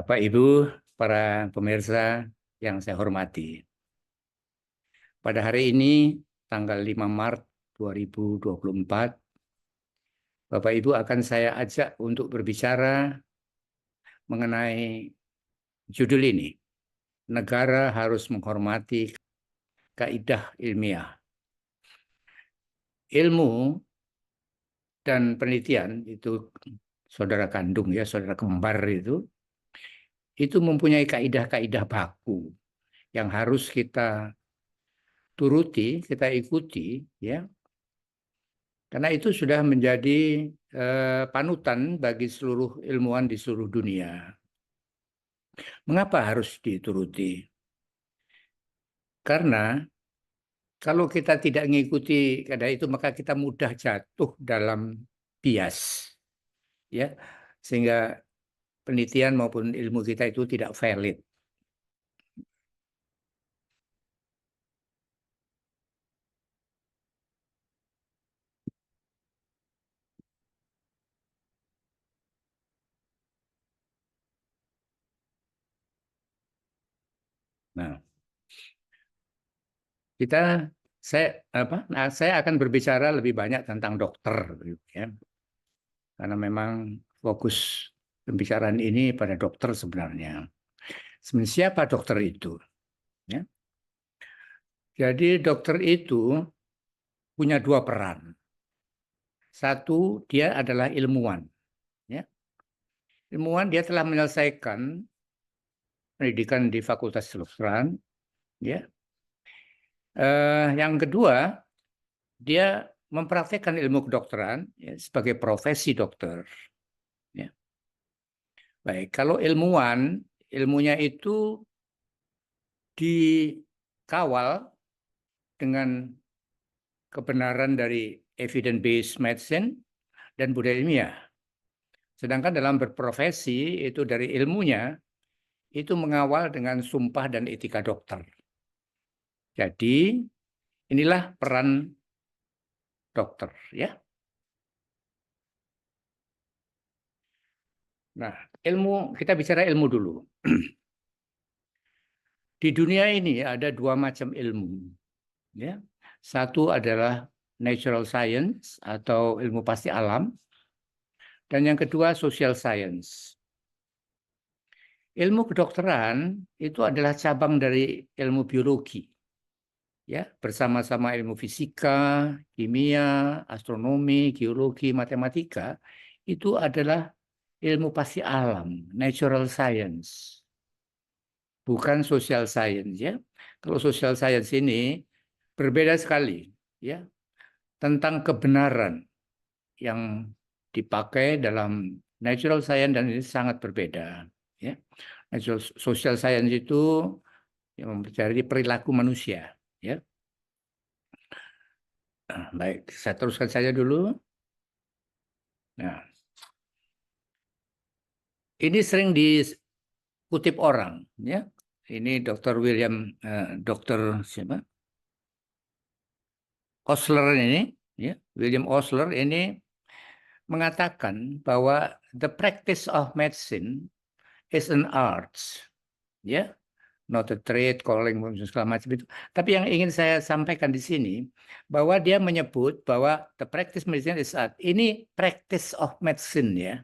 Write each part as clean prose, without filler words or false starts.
Bapak, Ibu, para pemirsa yang saya hormati. Pada hari ini, tanggal 5 Maret 2024, Bapak Ibu akan saya ajak untuk berbicara mengenai judul ini. Negara harus menghormati kaidah ilmiah. Ilmu dan penelitian itu saudara kandung ya, saudara kembar itu mempunyai kaidah-kaidah baku yang harus kita turuti, kita ikuti ya. Karena itu sudah menjadi panutan bagi seluruh ilmuwan di seluruh dunia. Mengapa harus dituruti? Karena kalau kita tidak mengikuti kaidah itu, maka kita mudah jatuh dalam bias, ya, sehingga penelitian maupun ilmu kita itu tidak valid. Nah, saya akan berbicara lebih banyak tentang dokter, ya, karena memang fokus pembicaraan ini pada dokter sebenarnya. Siapa dokter itu? Ya. Jadi dokter itu punya dua peran. Satu, dia adalah ilmuwan. Ya. Ilmuwan dia telah menyelesaikan pendidikan di Fakultas Kedokteran. Ya. Yang kedua, dia mempraktekkan ilmu kedokteran ya, sebagai profesi dokter. Ya. Baik, kalau ilmuwan, ilmunya itu dikawal dengan kebenaran dari evidence-based medicine dan budaya ilmiah. Sedangkan dalam berprofesi itu dari ilmunya itu mengawal dengan sumpah dan etika dokter. Jadi inilah peran dokter ya. Nah, kita bicara ilmu dulu. Di dunia ini ada dua macam ilmu. Ya. Satu adalah natural science atau ilmu pasti alam, dan yang kedua social science. Ilmu kedokteran itu adalah cabang dari ilmu biologi. Ya, bersama-sama ilmu fisika, kimia, astronomi, geologi, matematika, itu adalah ilmu pasti alam, natural science. Bukan social science ya. Kalau social science ini berbeda sekali ya tentang kebenaran yang dipakai dalam natural science, dan ini sangat berbeda ya. Social science itu yang mempelajari perilaku manusia ya. Baik, saya teruskan saja dulu. Nah, ini sering dikutip orang ya. Ini Dr. siapa? Osler ini ya, William Osler ini mengatakan bahwa the practice of medicine is an art, ya, not a trade, calling, segala macam itu. Tapi yang ingin saya sampaikan di sini, bahwa dia menyebut bahwa the practice medicine is art. Ini practice of medicine ya.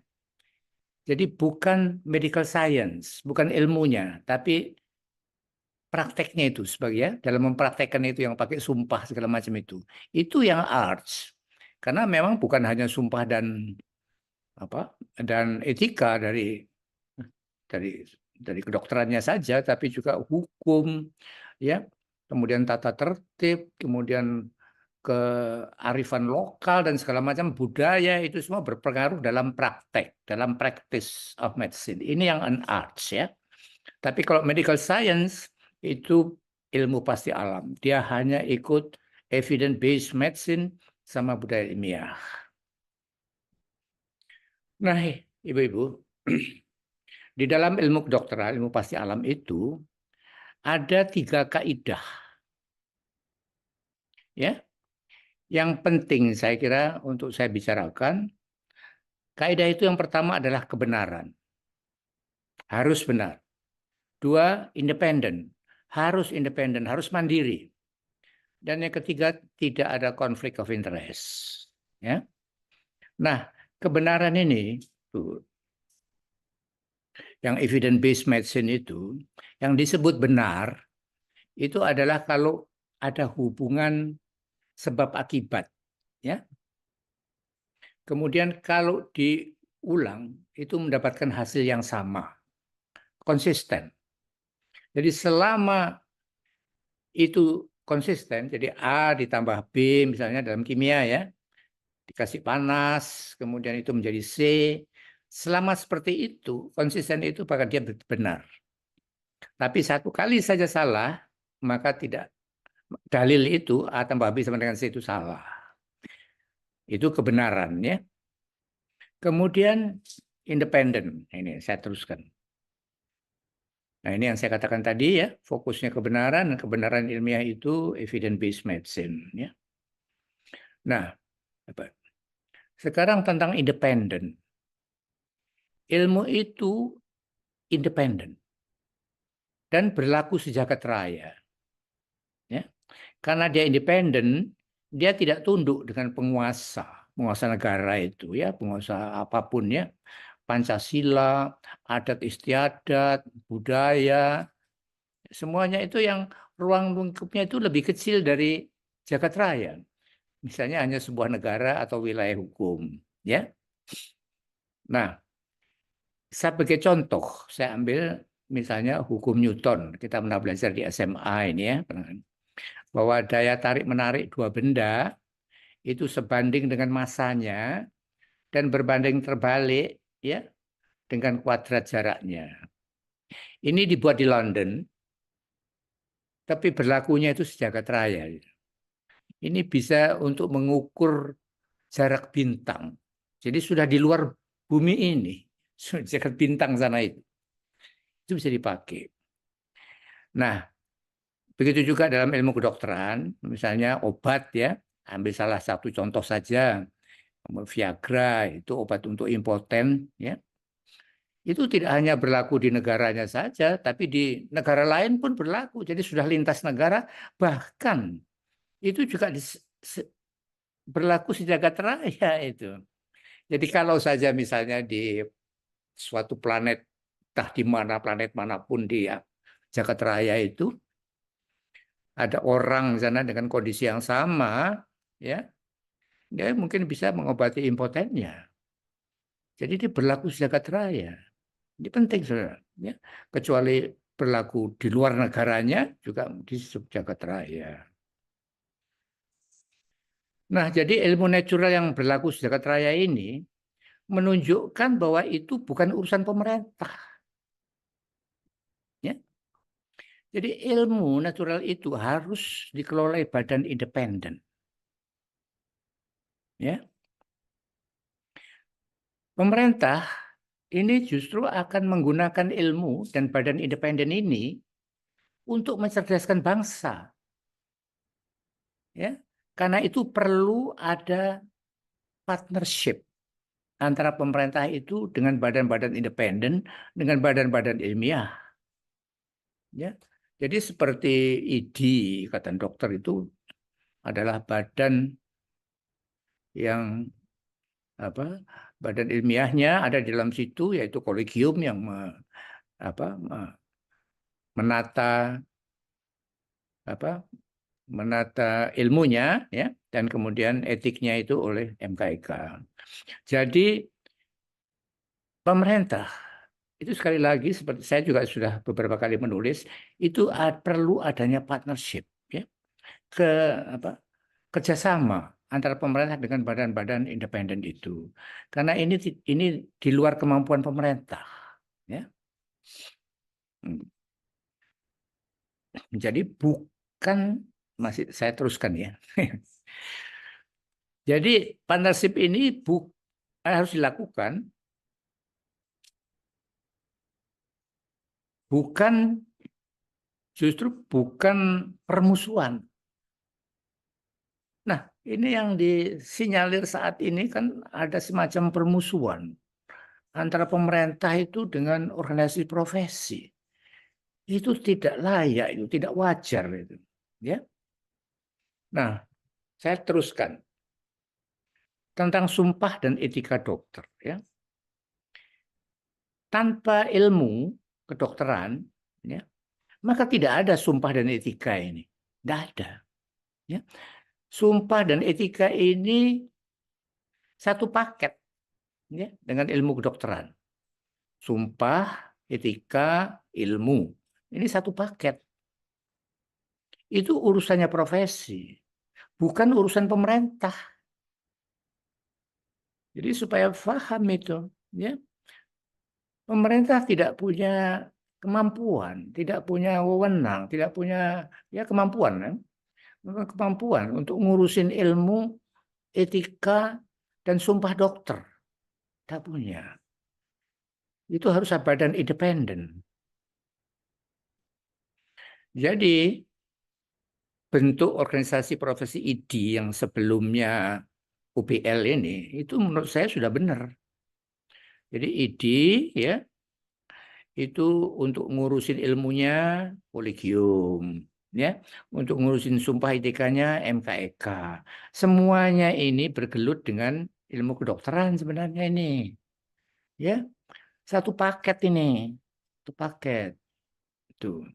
Jadi bukan medical science, bukan ilmunya, tapi prakteknya itu sebagai ya, dalam mempraktekkan itu yang pakai sumpah segala macam itu. Itu yang arts. Karena memang bukan hanya sumpah dan etika dari kedokterannya saja, tapi juga hukum, ya, kemudian tata tertib, kemudian kearifan lokal dan segala macam budaya, itu semua berpengaruh dalam praktek, dalam practice of medicine. Ini yang an arts ya. Tapi kalau medical science itu ilmu pasti alam. Dia hanya ikut evidence based medicine sama budaya ilmiah. Nah, ibu-ibu, di dalam ilmu kedokteran, ilmu pasti alam itu ada 3 kaidah. Ya, yang penting saya kira untuk saya bicarakan, kaidah itu yang pertama adalah kebenaran. harus benar. 2, independen, harus mandiri. Dan yang ketiga, tidak ada konflik of interest. Ya. Nah, kebenaran ini, yang evidence based medicine itu, yang disebut benar, itu adalah kalau ada hubungan sebab akibat. Ya. Kemudian kalau diulang, itu mendapatkan hasil yang sama, konsisten. Jadi selama itu konsisten, jadi A ditambah B misalnya dalam kimia ya, dikasih panas, kemudian itu menjadi C, selama seperti itu, konsisten itu maka dia benar. Tapi satu kali saja salah, maka tidak, dalil itu A tambah B sama dengan C itu salah. Itu kebenaran ya. Kemudian independen, ini saya teruskan. Nah, ini yang saya katakan tadi ya, fokusnya kebenaran, dan kebenaran ilmiah itu evidence based medicine ya. Nah, sekarang tentang independen. Ilmu itu independen dan berlaku sejagat raya. Ya. Karena dia independen, dia tidak tunduk dengan penguasa negara itu ya, penguasa apapun ya. Pancasila, adat istiadat, budaya, semuanya itu yang ruang lingkupnya itu lebih kecil dari jagat raya. Misalnya hanya sebuah negara atau wilayah hukum, ya. Nah, sebagai contoh, saya ambil misalnya hukum Newton. Kita pernah belajar di SMA ini ya, bahwa daya tarik menarik dua benda itu sebanding dengan massanya dan berbanding terbalik ya dengan kuadrat jaraknya. Ini dibuat di London, tapi berlakunya itu sejagat raya. Ini bisa untuk mengukur jarak bintang. Jadi sudah di luar bumi ini, jarak bintang sana itu bisa dipakai. Nah, begitu juga dalam ilmu kedokteran, misalnya obat ya, ambil salah satu contoh saja, Viagra itu obat untuk impoten ya. Itu tidak hanya berlaku di negaranya saja, tapi di negara lain pun berlaku. Jadi sudah lintas negara, bahkan itu juga berlaku sejagat raya itu. Jadi kalau saja misalnya di suatu planet, entah di mana planet manapun di jagat raya itu, ada orang di sana dengan kondisi yang sama, ya, dia mungkin bisa mengobati impotennya. Jadi dia berlaku sejagat raya. Ini penting, saudara. Ya. Kecuali berlaku di luar negaranya, juga di jagat raya. Nah, jadi ilmu natural yang berlaku sejagat raya ini menunjukkan bahwa itu bukan urusan pemerintah. Ya. Jadi ilmu natural itu harus dikelola badan independen. Ya. Pemerintah ini justru akan menggunakan ilmu dan badan independen ini untuk mencerdaskan bangsa. Ya. Karena itu perlu ada partnership antara pemerintah itu dengan badan-badan independen, dengan badan-badan ilmiah. Ya. Jadi seperti ID, Ikatan Dokter itu adalah badan yang badan ilmiahnya ada di dalam situ, yaitu kolegium yang menata menata ilmunya ya, dan kemudian etiknya itu oleh MKIK. Jadi pemerintah itu sekali lagi seperti saya juga sudah beberapa kali menulis, itu perlu adanya partnership ya, kerjasama antara pemerintah dengan badan-badan independen itu, karena ini di luar kemampuan pemerintah ya. Jadi bukan, masih saya teruskan ya. Jadi partnership ini harus dilakukan justru bukan permusuhan. Nah, ini yang disinyalir saat ini kan ada semacam permusuhan antara pemerintah itu dengan organisasi profesi. Itu tidak layak, itu tidak wajar itu. Ya. Nah, saya teruskan tentang sumpah dan etika dokter. Ya. Tanpa ilmu kedokteran, ya, maka tidak ada sumpah dan etika ini. Tidak ada. Ya. Sumpah dan etika ini satu paket, ya, dengan ilmu kedokteran. Sumpah, etika, ilmu. Ini satu paket. Itu urusannya profesi, bukan urusan pemerintah. Jadi supaya paham itu, ya. Pemerintah tidak punya kemampuan, tidak punya wewenang, tidak punya ya kemampuan, kan? Kemampuan untuk ngurusin ilmu, etika, dan sumpah dokter. Tidak punya. Itu harus badan independen. Jadi bentuk organisasi profesi ID yang sebelumnya UPL ini itu menurut saya sudah benar. Jadi ID ya itu untuk ngurusin ilmunya kolegium ya, untuk ngurusin sumpah etikanya MKEK. Semuanya ini bergelut dengan ilmu kedokteran sebenarnya ini. Ya, satu paket ini. Satu paket. Itu.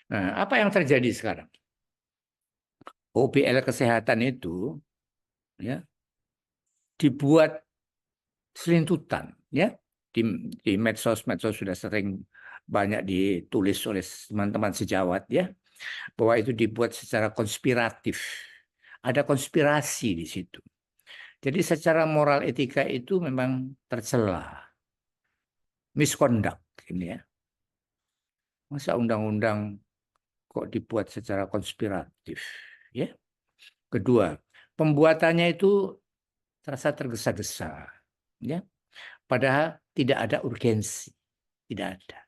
Nah, apa yang terjadi sekarang? OBL kesehatan itu ya dibuat selintutan ya di medsos sudah sering banyak ditulis oleh teman-teman sejawat ya bahwa itu dibuat secara konspiratif. Ada konspirasi di situ. Jadi secara moral etika itu memang tercela. Misconduct ini ya. Masa undang-undang kok dibuat secara konspiratif ya. Kedua, pembuatannya itu terasa tergesa-gesa ya. Padahal tidak ada urgensi, tidak ada.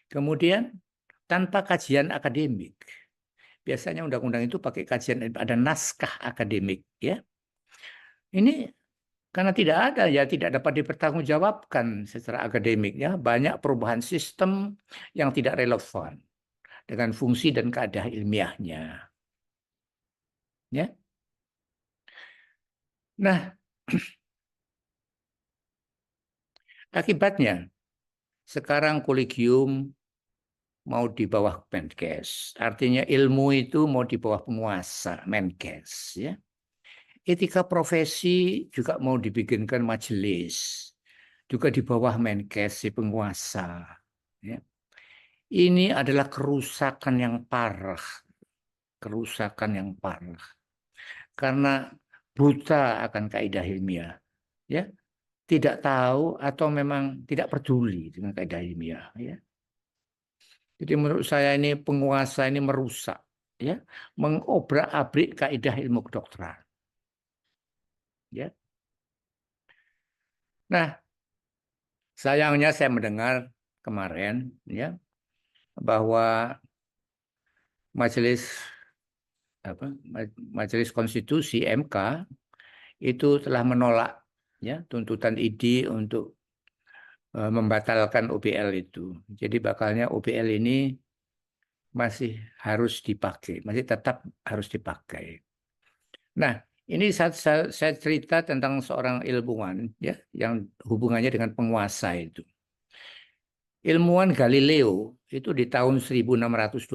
Kemudian tanpa kajian akademik. Biasanya undang-undang itu pakai kajian, ada naskah akademik ya. Ini karena tidak ada ya tidak dapat dipertanggungjawabkan secara akademik ya. Banyak perubahan sistem yang tidak relevan dengan fungsi dan keadaan ilmiahnya. Ya. Nah, akibatnya sekarang kolegium mau di bawah Menkes. Artinya ilmu itu mau di bawah penguasa Menkes ya. Etika profesi juga mau dibikinkan majelis. Juga di bawah Menkes si penguasa ya. Ini adalah kerusakan yang parah. Kerusakan yang parah. Karena buta akan kaidah ilmiah ya. Tidak tahu atau memang tidak peduli dengan kaidah ilmiah ya. Jadi menurut saya ini penguasa ini merusak ya, mengobrak-abrik kaidah ilmu kedokteran. Ya. Nah, sayangnya saya mendengar kemarin ya bahwa majelis Majelis Konstitusi MK itu telah menolak ya tuntutan ID untuk membatalkan OBL itu. Jadi bakalnya OBL ini masih harus dipakai, masih tetap harus dipakai. Nah, ini saya cerita tentang seorang ilmuwan ya yang hubungannya dengan penguasa itu. Ilmuwan Galileo itu di tahun 1622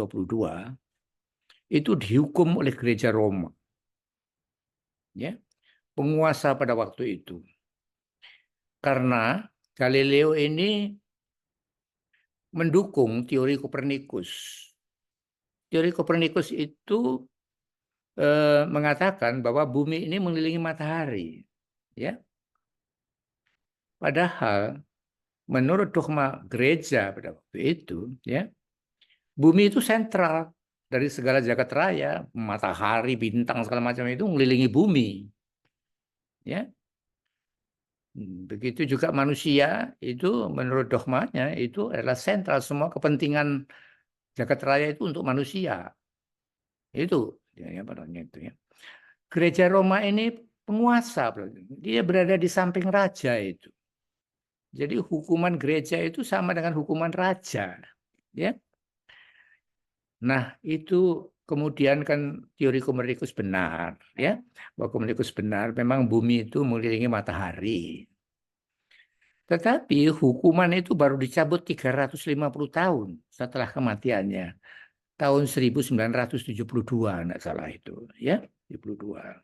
itu dihukum oleh gereja Roma. Ya, penguasa pada waktu itu. Karena Galileo ini mendukung teori Kopernikus. Teori Kopernikus itu mengatakan bahwa bumi ini mengelilingi matahari, ya. Padahal menurut dogma gereja pada waktu itu, ya, bumi itu sentral dari segala jagat raya, matahari, bintang segala macam itu mengelilingi bumi, ya. Begitu juga manusia itu menurut dogmanya itu adalah sentral, semua kepentingan jagat raya itu untuk manusia. Itu ya, itu ya. Gereja Roma ini penguasa, dia berada di samping raja itu. Jadi hukuman gereja itu sama dengan hukuman raja, ya. Nah, itu kemudian kan teori Kopernikus benar, ya, bahwa Kopernikus benar, memang bumi itu mengelilingi matahari. Tetapi hukuman itu baru dicabut 350 tahun setelah kematiannya. Tahun 1972, enggak salah itu, ya, 72.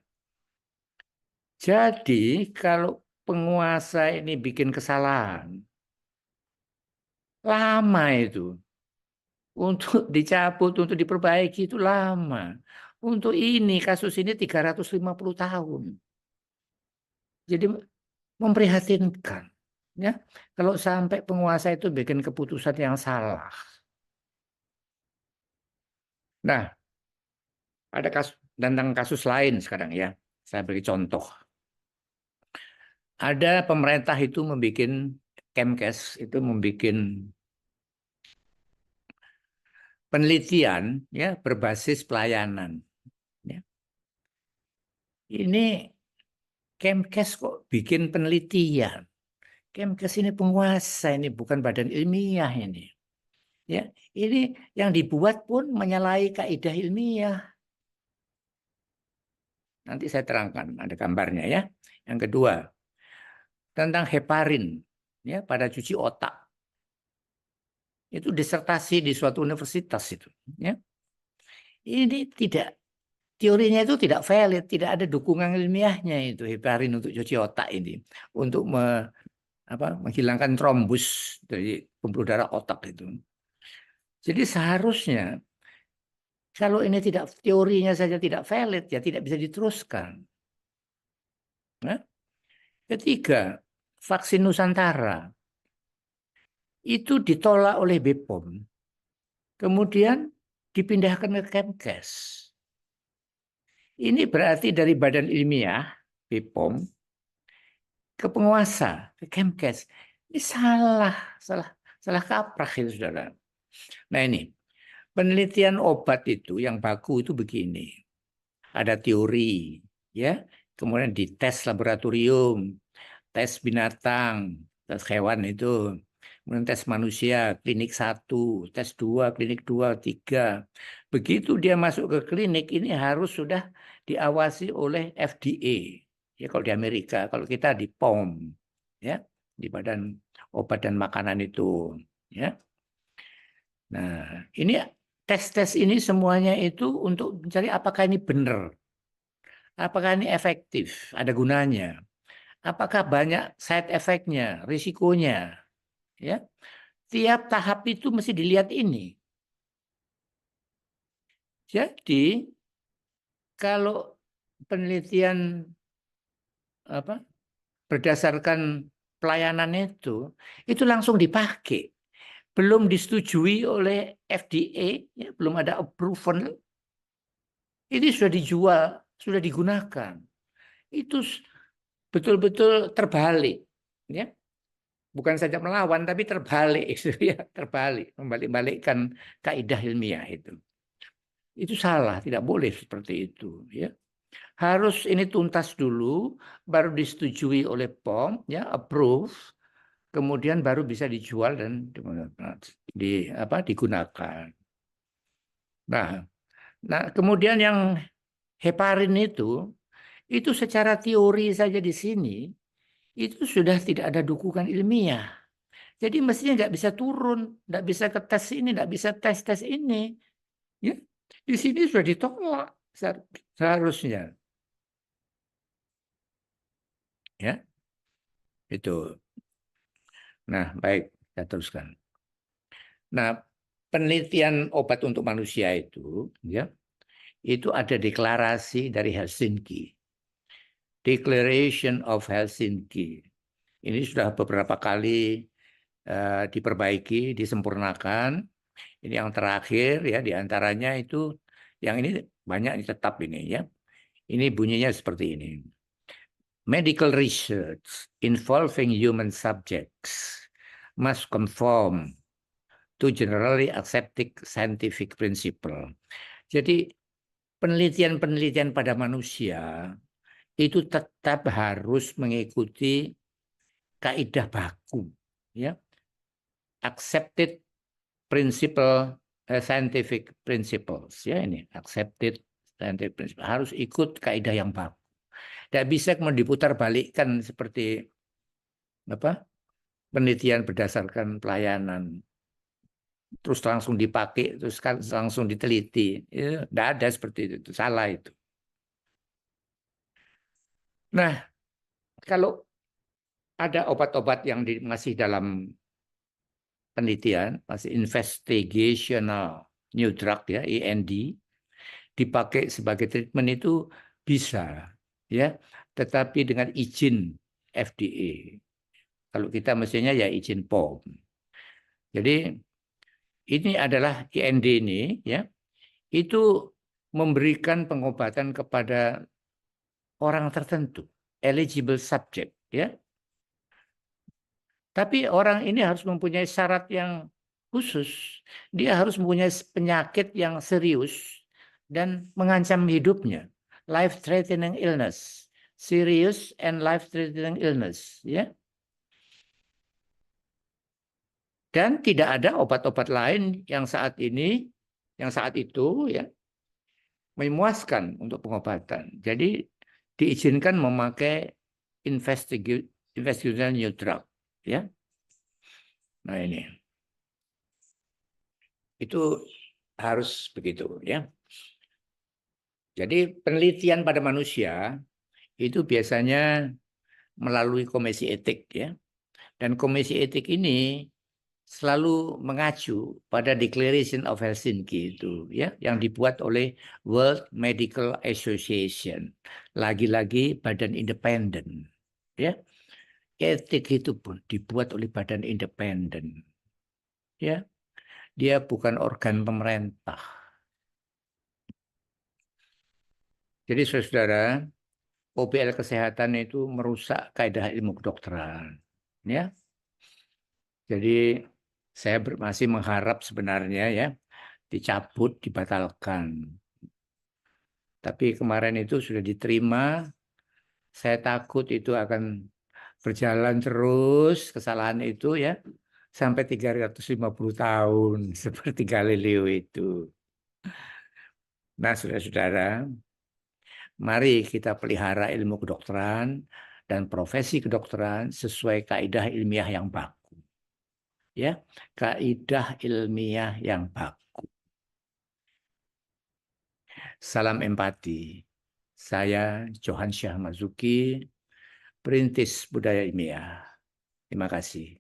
Jadi kalau penguasa ini bikin kesalahan, lama itu. Untuk dicabut, untuk diperbaiki itu lama. Untuk ini, kasus ini 350 tahun. Jadi memprihatinkan. Ya, kalau sampai penguasa itu bikin keputusan yang salah. Nah, ada kasus tentang kasus lain sekarang ya. Saya beri contoh. Ada pemerintah itu membuat Kemkes itu membuat penelitian ya berbasis pelayanan. Ya. Ini Kemkes kok bikin penelitian. Kemkes ini penguasa, ini bukan badan ilmiah ini. Ya, ini yang dibuat pun menyalahi kaidah ilmiah. Nanti saya terangkan, ada gambarnya ya. Yang kedua, tentang heparin ya pada cuci otak. Itu disertasi di suatu universitas itu, ya. Ini tidak, teorinya itu tidak valid, tidak ada dukungan ilmiahnya itu heparin untuk cuci otak ini, untuk menghilangkan trombus dari pembuluh darah otak itu. Jadi seharusnya kalau ini tidak, teorinya saja tidak valid, ya tidak bisa diteruskan. Nah, ketiga, vaksin Nusantara itu ditolak oleh BPOM, kemudian dipindahkan ke Kemkes. Ini berarti dari badan ilmiah BPOM ke penguasa, ke Kemkes. Ini salah kaprah itu, saudara. Nah ini, penelitian obat itu yang baku itu begini. Ada teori, ya, kemudian dites laboratorium, tes binatang, tes hewan itu, kemudian tes manusia, klinik 1, tes 2, klinik 2, 3. Begitu dia masuk ke klinik, ini harus sudah diawasi oleh FDA. Ya, kalau di Amerika, kalau kita di POM, ya, di Badan Obat dan Makanan itu, ya. Nah, ini tes-tes ini semuanya itu untuk mencari apakah ini benar, apakah ini efektif, ada gunanya, apakah banyak side effect-nya, risikonya, ya. Tiap tahap itu mesti dilihat ini. Jadi kalau penelitian berdasarkan pelayanan itu langsung dipakai. Belum disetujui oleh FDA, ya, belum ada approval, ini sudah dijual, sudah digunakan. Itu betul-betul terbalik, ya. Bukan saja melawan, tapi terbalik, ya, terbalik, membalik-balikkan kaidah ilmiah itu. Itu salah, tidak boleh seperti itu, ya. Harus ini tuntas dulu, baru disetujui oleh POM, ya, approve, kemudian baru bisa dijual dan digunakan. Nah, kemudian yang heparin itu secara teori saja di sini itu sudah tidak ada dukungan ilmiah. Jadi mestinya nggak bisa turun, nggak bisa ke tes ini, nggak bisa tes ini. Ya, di sini sudah ditolak seharusnya. Ya, itu. Nah, baik, saya teruskan. Nah, penelitian obat untuk manusia itu, ya, itu ada deklarasi dari Helsinki, Declaration of Helsinki. Ini sudah beberapa kali diperbaiki, disempurnakan. Ini yang terakhir ya, diantaranya itu yang ini banyak tetap ini ya. Ini bunyinya seperti ini. Medical research involving human subjects must conform to generally accepted scientific principle. Jadi penelitian-penelitian pada manusia itu tetap harus mengikuti kaidah baku, ya, accepted principle, scientific principles, ya, ini accepted scientific principle, harus ikut kaidah yang baku. Tidak bisa kemudian diputar balikkan seperti apa, penelitian berdasarkan pelayanan, terus langsung dipakai, terus kan langsung diteliti. Tidak ada seperti itu, salah itu. Nah, kalau ada obat-obat yang masih dalam penelitian, masih investigational new drug, ya, IND, dipakai sebagai treatment itu bisa, ya, tetapi dengan izin FDA. Kalau kita mestinya ya izin POM. Jadi ini adalah IND ini, ya, itu memberikan pengobatan kepada orang tertentu, eligible subject, ya. Tapi orang ini harus mempunyai syarat yang khusus. Dia harus mempunyai penyakit yang serius dan mengancam hidupnya. Life-threatening illness. Serious and life-threatening illness. Ya. Dan tidak ada obat-obat lain yang saat ini, yang saat itu, ya, memuaskan untuk pengobatan. Jadi diizinkan memakai investigational new drug. Ya. Nah ini. Itu harus begitu, ya. Jadi penelitian pada manusia itu biasanya melalui komisi etik, ya. Dan komisi etik ini selalu mengacu pada Declaration of Helsinki itu, ya, yang dibuat oleh World Medical Association. Lagi-lagi badan independen, ya. Etik itu pun dibuat oleh badan independen, ya. Dia bukan organ pemerintah. Jadi saudara, OBL kesehatan itu merusak kaidah ilmu kedokteran, ya. Jadi saya masih mengharap sebenarnya, ya, dicabut, dibatalkan. Tapi kemarin itu sudah diterima. Saya takut itu akan berjalan terus kesalahan itu, ya, sampai 350 tahun seperti Galileo itu. Nah, saudara-saudara, mari kita pelihara ilmu kedokteran dan profesi kedokteran sesuai kaidah ilmiah yang baku. Ya, kaidah ilmiah yang baku. Salam empati. Saya Johan Syah Marzuki, perintis budaya ilmiah. Terima kasih.